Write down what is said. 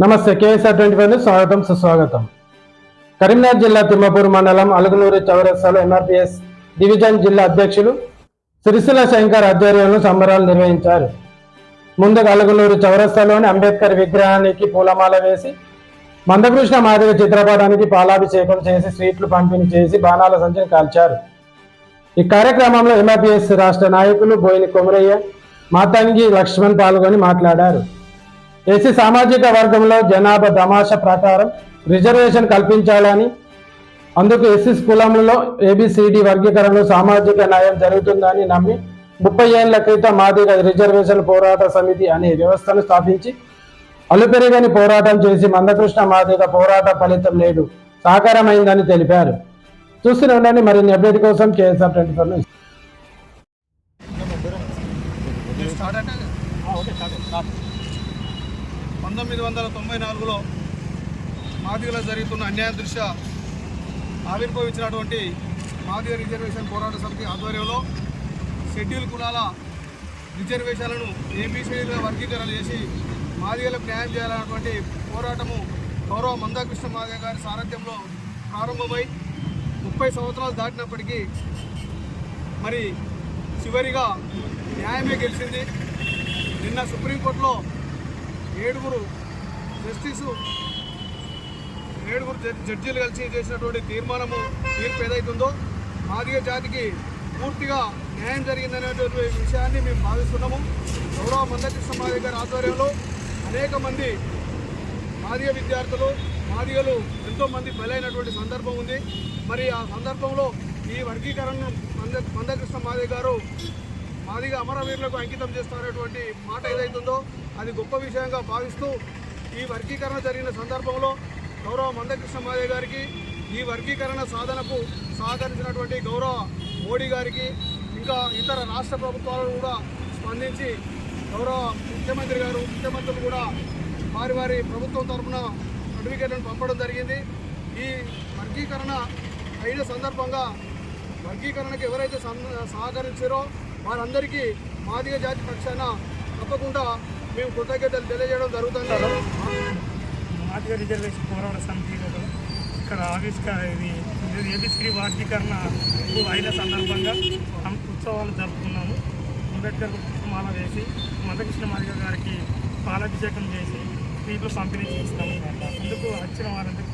నమస్తే కేఎస్ఆర్ 25 స్వాగతం సుస్వాగతం. కరీంనగర్ జిల్లా తిమ్మపూర్ మండలం అలుగునూరు చౌరస్తాలో ఎంఆర్పిఎస్ డివిజన్ జిల్లా అధ్యక్షులు సిరిసిల్ల శంకర్ ఆధ్వర్యంలో సంబరాలు నిర్వహించారు. ముందుగా అలుగునూరు చౌరస్తాలోని అంబేద్కర్ విగ్రహానికి పూలమాల వేసి మందకృష్ణ మాదిగ చిత్రపటానికి పాలాభిషేకం చేసి స్వీట్లు పంపిణీ చేసి బాణాల సంచిని కాల్చారు. ఈ కార్యక్రమంలో ఎంఆర్పిఎస్ రాష్ట్ర నాయకులు బోయిని కొమరయ్య, మాతంగి లక్ష్మణ్ పాల్గొని మాట్లాడారు. ఎస్సీ సామాజిక వర్గంలో జనాభా తమాషా ప్రకారం రిజర్వేషన్ కల్పించాలని, అందుకు ఎస్సీ కులంలో ఏబిసిడి వర్గీకరణలో సామాజిక న్యాయం జరుగుతుందని నమ్మి 30 ఏళ్ల క్రితం మాదిగ రిజర్వేషన్ పోరాట సమితి అనే వ్యవస్థను స్థాపించి అలుపెరగని పోరాటం చేసి మందకృష్ణ మాదిగ పోరాట ఫలితం నేడు సాకారమైందని తెలిపారు. చూస్తూనే ఉండండి మరిన్ని అప్డేట్ కోసం కేఎస్ఆర్ 24. 1994లో మాదిగలో జరుగుతున్న అన్యాయం దృష్ట్యా ఆవిర్భవించినటువంటి మాదిగ రిజర్వేషన్ పోరాట సమితి ఆధ్వర్యంలో షెడ్యూల్ కులాల రిజర్వేషన్లను ఏబీసీలుగా వర్గీకరణ చేసి మాదిగలకు న్యాయం చేయాలన్నటువంటి పోరాటము గౌరవ మందకృష్ణ మాదిగ గారి సారథ్యంలో ప్రారంభమై 30 సంవత్సరాలు దాటినప్పటికీ మరి చివరిగా న్యాయమే గెలిచింది. నిన్న సుప్రీంకోర్టులో ఏడుగురు జడ్జీలు కలిసి చేసినటువంటి తీర్పు ఏదైతుందో మాదిగ జాతికి పూర్తిగా న్యాయం జరిగిందనేటువంటి విషయాన్ని మేము భావిస్తున్నాము. గౌరవ మందకృష్ణ మాదిగ గారి ఆధ్వర్యంలో అనేక మంది మాదిగ విద్యార్థులు మాదిగలు ఎంతోమంది బలైనటువంటి సందర్భం ఉంది. మరి ఆ సందర్భంలో ఈ వర్గీకరణను మందకృష్ణ మాదిగ గారు మాదిగ అమరవీరులకు అంకితం చేస్తున్నటువంటి మాట ఏదైతుందో అది గొప్ప విషయంగా భావిస్తూ ఈ వర్గీకరణ జరిగిన సందర్భంలో గౌరవ మందకృష్ణ మాదిగ గారికి ఈ వర్గీకరణ సాధనకు సహకరించినటువంటి గౌరవ మోడీ గారికి ఇంకా ఇతర రాష్ట్ర ప్రభుత్వాలను కూడా స్పందించి గౌరవ ముఖ్యమంత్రులు కూడా వారి ప్రభుత్వం తరఫున సర్టిఫికేట్లను పంపడం జరిగింది. ఈ వర్గీకరణ అయిన సందర్భంగా వర్గీకరణకు ఎవరైతే సహకరించారో వారందరికీ మాదిగ జాతి పక్షాన తప్పకుండా మేము కృతజ్ఞతలు తెలియజేయడం జరుగుతుంది. మాదిగ రిజర్వేషన్ పోరాట సమితి ఇక్కడ ఏబిసిడి వర్గీకరణ అయిన సందర్భంగా ఉత్సవాలు జరుపుకున్నాము. అంబేద్కర్ మాల వేసి మందకృష్ణ మాదిగ గారికి పాలాభిషేకం చేసి స్వీట్లు పంపిణీ చేస్తాము. అందుకు వచ్చిన వారందరికీ